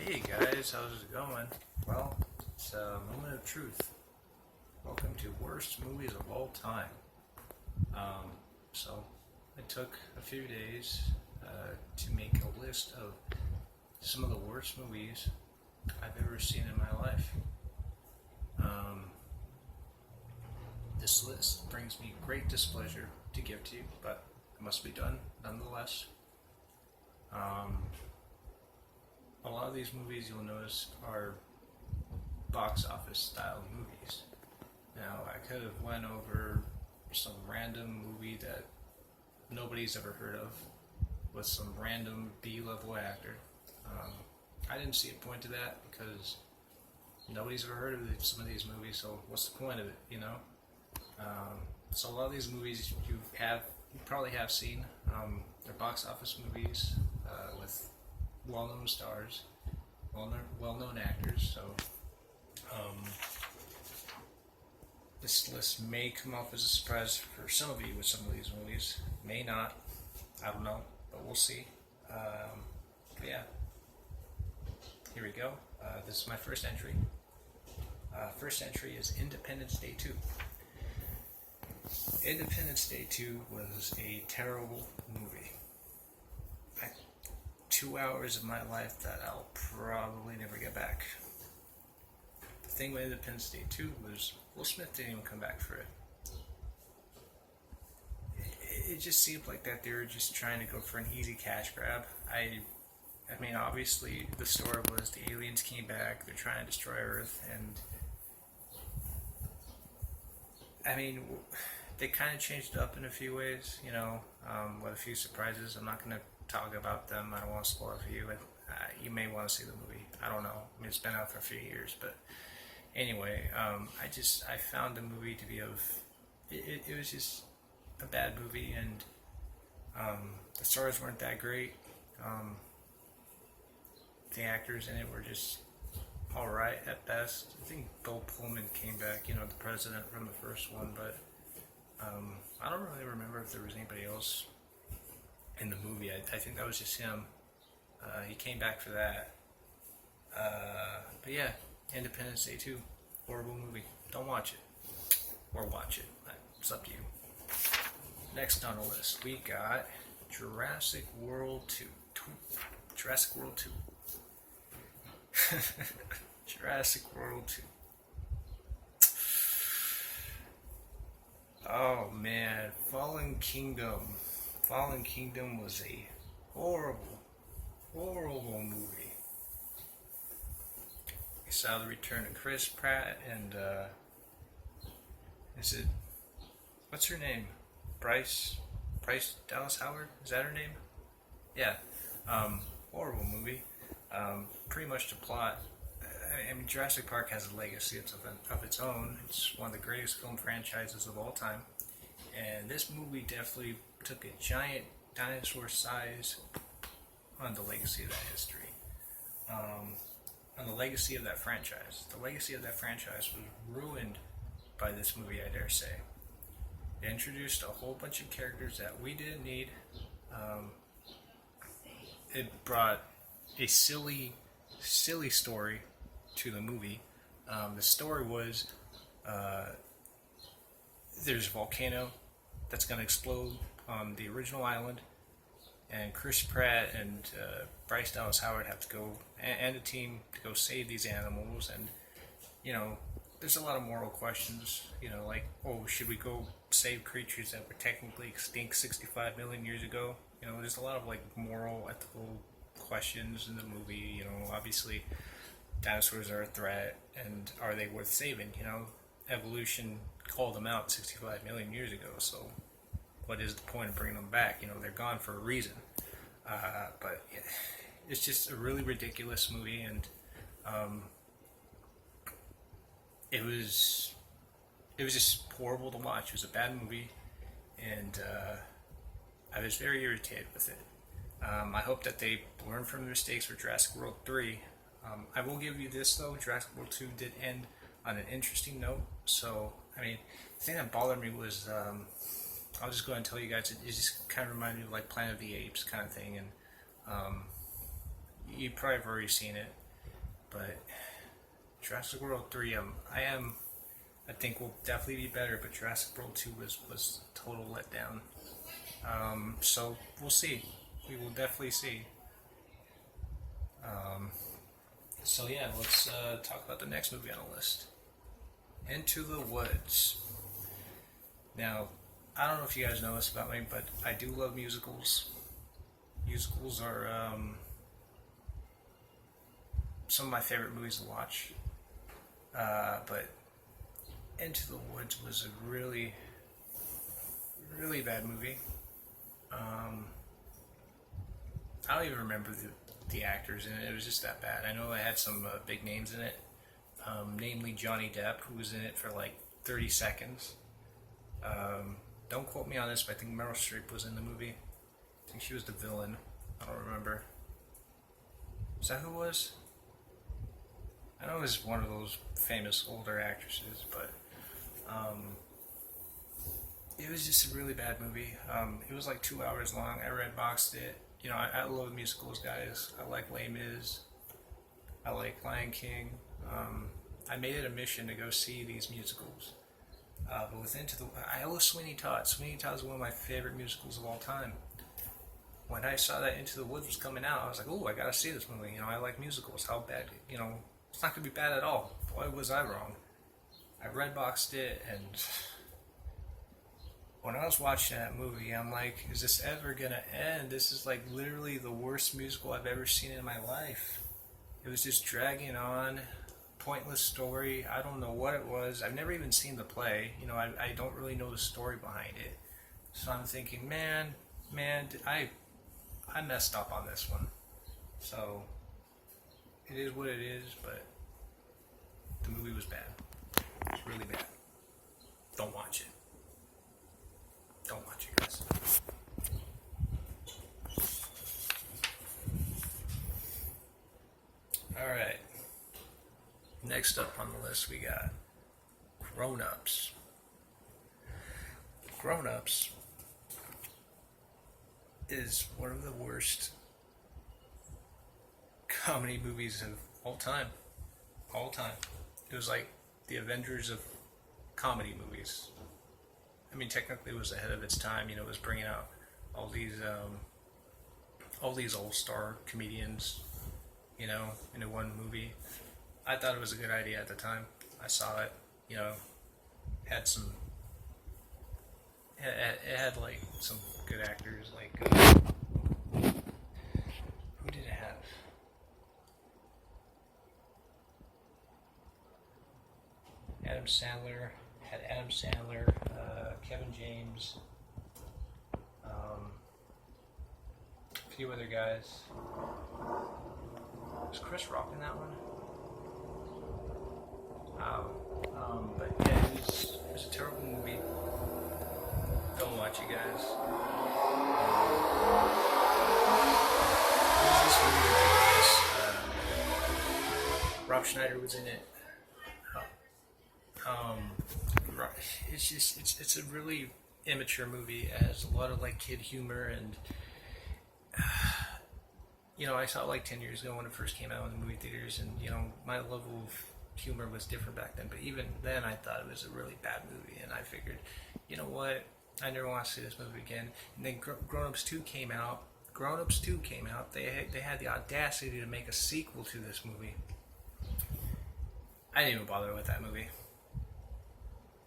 Hey guys, how's it going? Well, it's a moment of truth. Welcome to worst movies of all time. Um, so I took a few days to make a list of some of the worst movies I've ever seen in my life. Um, this list brings me great displeasure to give to you, but it must be done nonetheless. Um, a lot of these movies you'll notice are box office style movies. Now, I could have went over some random movie that nobody's ever heard of with some random B-level actor. I didn't see a point to that because nobody's ever heard of some of these movies, so what's the point of it, So a lot of these movies you probably have seen. They're box office movies with well-known stars, well-known actors. So this list may come off as a surprise for some of you with some of these movies. May not. I don't know, but we'll see. But yeah, here we go. This is my first entry. First entry is Independence Day 2. Independence Day 2 was a terrible movie. 2 hours of my life that I'll probably never get back. The thing with Independence Day 2 was Will Smith didn't even come back for it. It just seemed like that they were just trying to go for an easy cash grab. I mean, obviously the story was the aliens came back, they're trying to destroy Earth, and I mean, they kind of changed it up in a few ways, with a few surprises. I'm not going to talk about them. I don't want to spoil it for you. You may want to see the movie. I don't know. I mean, it's been out for a few years, but anyway, I found the movie to be it was just a bad movie, and the stars weren't that great. The actors in it were just alright at best. I think Bill Pullman came back, the president from the first one, but I don't really remember if there was anybody else in the movie. I think that was just him. He came back for that. But yeah, Independence Day 2. Horrible movie. Don't watch it. Or watch it. It's up to you. Next on the list, we got Jurassic World 2. Jurassic World 2. Jurassic World 2. Oh man, Fallen Kingdom. Fallen Kingdom was a horrible, horrible movie. We saw the return of Chris Pratt and what's her name? Bryce Dallas Howard? Is that her name? Yeah. Horrible movie. Pretty much the plot. I mean, Jurassic Park has a legacy of its own. It's one of the greatest film franchises of all time. And this movie definitely took a giant dinosaur size on the legacy of that history. On the legacy of that franchise. The legacy of that franchise was ruined by this movie, I dare say. It introduced a whole bunch of characters that we didn't need. It brought a silly story to the movie. The story was there's a volcano that's going to explode on the original island, and Chris Pratt and Bryce Dallas Howard have to go, and a team to go save these animals. And there's a lot of moral questions, like, should we go save creatures that were technically extinct 65 million years ago? There's a lot of moral, ethical questions in the movie. Obviously dinosaurs are a threat, and are they worth saving? Evolution called them out 65 million years ago, so what is the point of bringing them back? They're gone for a reason. But it's just a really ridiculous movie, and it was just horrible to watch. It was a bad movie, and I was very irritated with it. I hope that they learn from the mistakes for Jurassic World 3. I will give you this though, Jurassic World 2 did end on an interesting note. So, I mean, the thing that bothered me was, I'll just go ahead and tell you guys, it just kind of reminded me of Planet of the Apes kind of thing, and you probably have already seen it. But Jurassic World 3, I think will definitely be better, but Jurassic World 2 was a total letdown. So we'll see. We will definitely see. So yeah, let's talk about the next movie on the list. Into the Woods. Now, I don't know if you guys know this about me, but I do love musicals. Musicals are some of my favorite movies to watch. But Into the Woods was a really, really bad movie. I don't even remember the actors in it. It was just that bad. I know it had some big names in it, namely Johnny Depp, who was in it for like 30 seconds. Don't quote me on this, but I think Meryl Streep was in the movie. I think she was the villain. I don't remember. Is that who it was? I know it was one of those famous older actresses, but it was just a really bad movie. It was like 2 hours long. I red boxed it. You know, I love musicals, guys. I like Les Mis. I like Lion King. I made it a mission to go see these musicals. But with I love Sweeney Todd. Sweeney Todd is one of my favorite musicals of all time. When I saw that Into the Woods was coming out, I was like, "Oh, I gotta see this movie." You know, I like musicals. How bad? You know, it's not gonna be bad at all. Boy, was I wrong. I red boxed it, and when I was watching that movie, I'm like, "Is this ever gonna end? This is like literally the worst musical I've ever seen in my life." It was just dragging on. Pointless story. I don't know what it was. I've never even seen the play. You know, I don't really know the story behind it. So I'm thinking, man, I messed up on this one. So it is what it is, but the movie was bad. It's really bad. Don't watch it. Don't watch it, guys. Alright. Next up on the list we got Grown Ups. Grown Ups is one of the worst comedy movies of all time. All time. It was like the Avengers of comedy movies. I mean, technically it was ahead of its time. You know, it was bringing out all these all-star comedians, you know, into one movie. I thought it was a good idea at the time. I saw it, you know, it had like some good actors, like, who did it have? Adam Sandler, Kevin James, a few other guys. Was Chris Rock in that one? But yeah, it was a terrible movie. Don't watch it, guys. It was this movie. Rob Schneider was in it. It's a really immature movie. It has a lot of like kid humor, and you know, I saw it like 10 years ago when it first came out in the movie theaters, and you know, my level of humor was different back then, but even then I thought it was a really bad movie, and I figured, you know what, I never want to see this movie again. And then Grown Ups 2 came out. They had the audacity to make a sequel to this movie. I didn't even bother with that movie.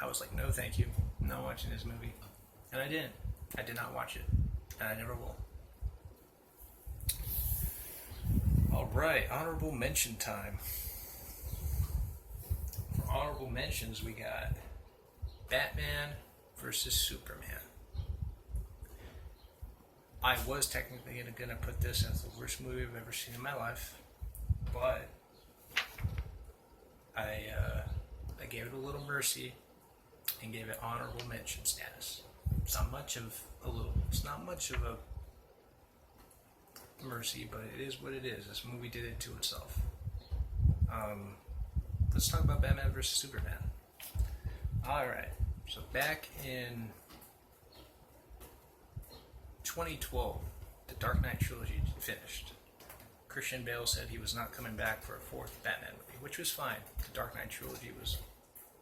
I was like, no thank you, I'm not watching this movie. And I didn't. I did not watch it, and I never will. Alright, honorable mention time. For honorable mentions, we got Batman versus Superman. I was technically going to put this as the worst movie I've ever seen in my life, but I gave it a little mercy and gave it honorable mention status. It's not much of a mercy, but it is what it is. This movie did it to itself. Let's talk about Batman vs. Superman. Alright, so back in 2012, the Dark Knight trilogy finished. Christian Bale said he was not coming back for a fourth Batman movie, which was fine. The Dark Knight trilogy was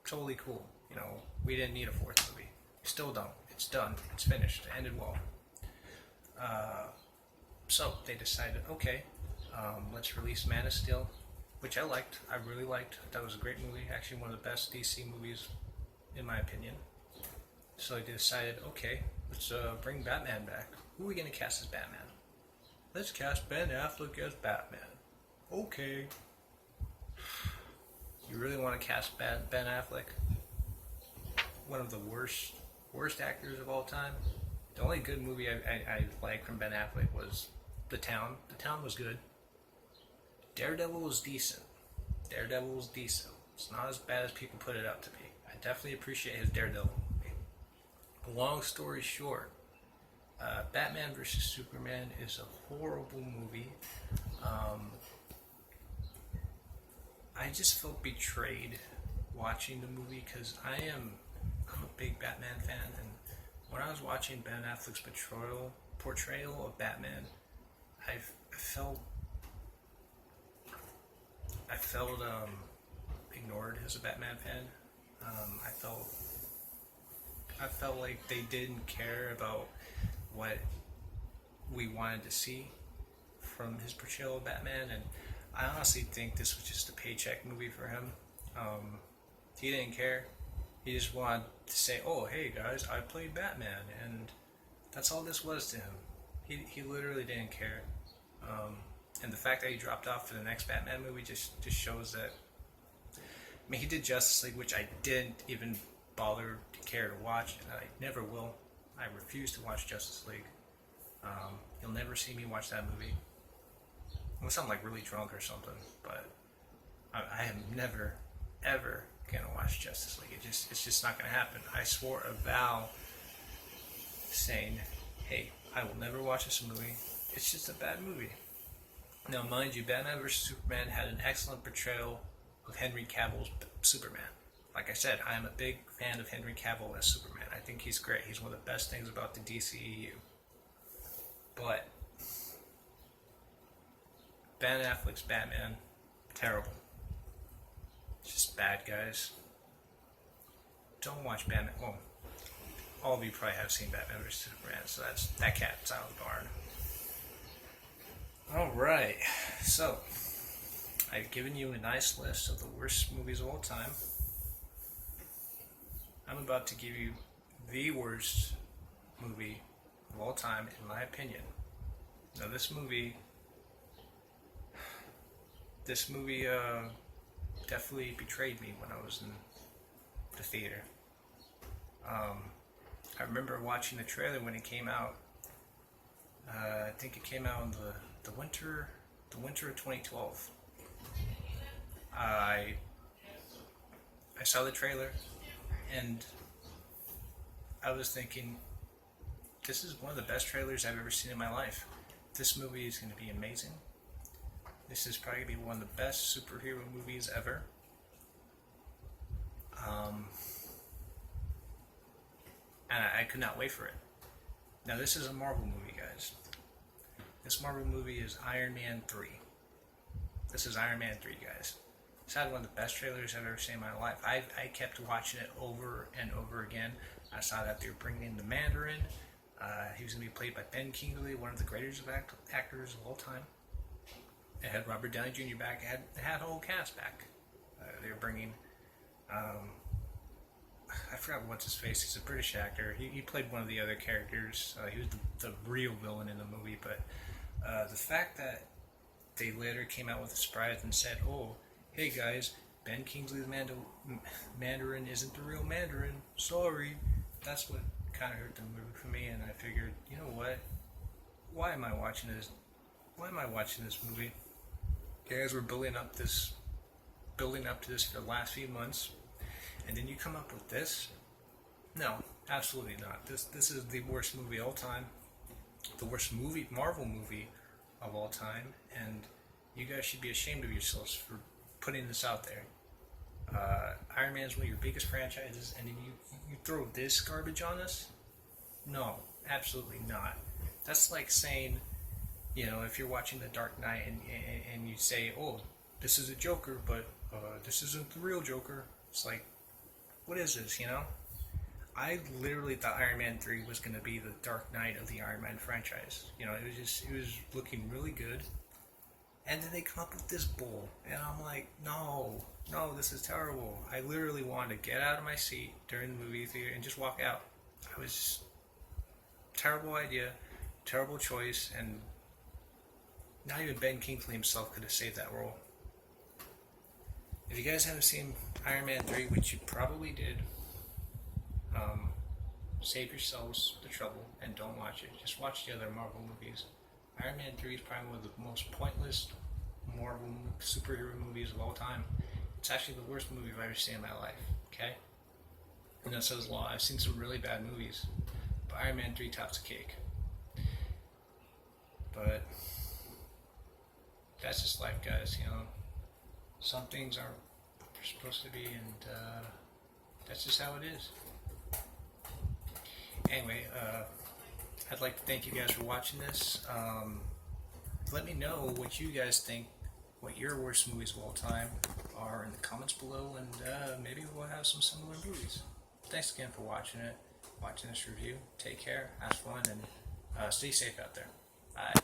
totally cool. You know, we didn't need a fourth movie. We still don't. It's done. It's finished. It ended well. So they decided, okay, let's release Man of Steel, which I liked. I really liked. That was a great movie. Actually, one of the best DC movies, in my opinion. So they decided, okay, let's bring Batman back. Who are we going to cast as Batman? Let's cast Ben Affleck as Batman. Okay. You really want to cast Ben Affleck? One of the worst actors of all time. The only good movie I liked from Ben Affleck was The Town. The Town was good. Daredevil was decent. It's not as bad as people put it up to be. I definitely appreciate his Daredevil movie. Long story short, Batman vs. Superman is a horrible movie. I just felt betrayed watching the movie because I'm a big Batman fan, and when I was watching Ben Affleck's portrayal of Batman, I felt ignored as a Batman fan. I felt like they didn't care about what we wanted to see from his portrayal of Batman, and I honestly think this was just a paycheck movie for him. He didn't care. He just wanted to say, "Oh, hey guys, I played Batman," and that's all this was to him. He literally didn't care. And the fact that he dropped off for the next Batman movie just shows that. I mean, he did Justice League, which I didn't even bother to care to watch, and I never will. I refuse to watch Justice League. You'll never see me watch that movie. Unless I'm like really drunk or something, but I am never, ever gonna watch Justice League. It's just not gonna happen. I swore a vow saying, hey, I will never watch this movie. It's just a bad movie. Now, mind you, Batman vs. Superman had an excellent portrayal of Henry Cavill's Superman. Like I said, I am a big fan of Henry Cavill as Superman. I think he's great. He's one of the best things about the DCEU. But Ben Affleck's Batman, terrible. It's just bad, guys. Don't watch Batman. Well, all of you probably have seen Batman vs. Superman, so that cat's out of the barn. Alright, so I've given you a nice list of the worst movies of all time. I'm about to give you the worst movie of all time, in my opinion. Now, this movie definitely betrayed me when I was in the theater. I remember watching the trailer when it came out. I think it came out in the winter of 2012. I saw the trailer, and I was thinking, this is one of the best trailers I've ever seen in my life. This movie is going to be amazing. This is probably going to be one of the best superhero movies ever. And I could not wait for it. Now, this is a Marvel movie, guys. This Marvel movie is Iron Man 3. This is Iron Man 3, guys. It's had one of the best trailers I've ever seen in my life. I kept watching it over and over again. I saw that they were bringing in the Mandarin. He was going to be played by Ben Kingsley, one of the greatest actors of all time. It had Robert Downey Jr. back. It had the whole cast back. They were bringing... I forgot what's his face. He's a British actor. He played one of the other characters. He was the real villain in the movie. But the fact that they later came out with a surprise and said, "Oh, hey guys, Ben Kingsley's Mandarin isn't the real Mandarin. Sorry." That's what kind of hurt the movie for me. And I figured, you know what? Why am I watching this? Why am I watching this movie? You guys were building up to this for the last few months. And then you come up with this? No, absolutely not. This is the worst movie of all time. The worst Marvel movie of all time. And you guys should be ashamed of yourselves for putting this out there. Iron Man is one of your biggest franchises, and then you throw this garbage on us? No, absolutely not. That's like saying You know, if you're watching The Dark Knight and you say, "Oh, this is a Joker, but this isn't the real Joker," it's like, what is this? You know, I literally thought Iron Man 3 was going to be the Dark Knight of the Iron Man franchise. You know, it was looking really good. And then they come up with this bull. And I'm like, no, this is terrible. I literally wanted to get out of my seat during the movie theater and just walk out. I was just, terrible idea, terrible choice, and not even Ben Kingsley himself could have saved that role. If you guys haven't seen Iron Man 3, which you probably did, save yourselves the trouble and don't watch it. Just watch the other Marvel movies. Iron Man 3 is probably one of the most pointless Marvel superhero movies of all time. It's actually the worst movie I've ever seen in my life, okay? And that says a lot. I've seen some really bad movies, but Iron Man 3 tops the cake. But that's just life, guys, you know. Some things aren't supposed to be, and that's just how it is. Anyway, I'd like to thank you guys for watching this. Let me know what you guys think, what your worst movies of all time are in the comments below, and maybe we'll have some similar movies. Thanks again for watching this review. Take care, have fun, and stay safe out there. Bye.